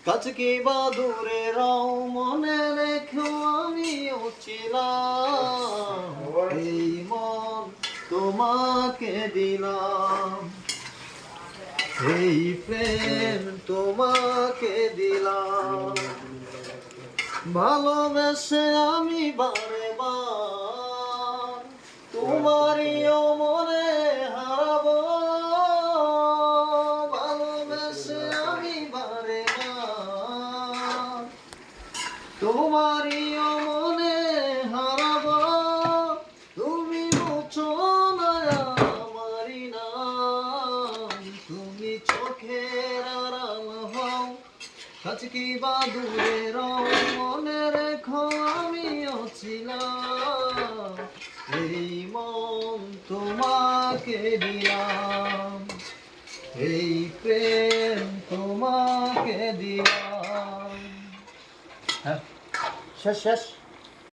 কাছে কি বা দূরে রও মনে রেখো আমিও ছিলাম এই মন তোমাকে দিলাম এই প্রেম তোমাকে দিলাম ভালোবেসে আমি বারে বার তোমারই মনে হারাবো ভালোবেসে আমি বারে বার তোমারই মনে হারাবো তুমি মুছো না আমারই নাম তুমি চোখের আড়াল হও কাছে কি বা দূরে রও মনে রেখো আমিও ছিলাম এই মন তোমাকে দিলাম এই প্রেম তোমাকে দিলাম হ্যাঁ শেষ শেষ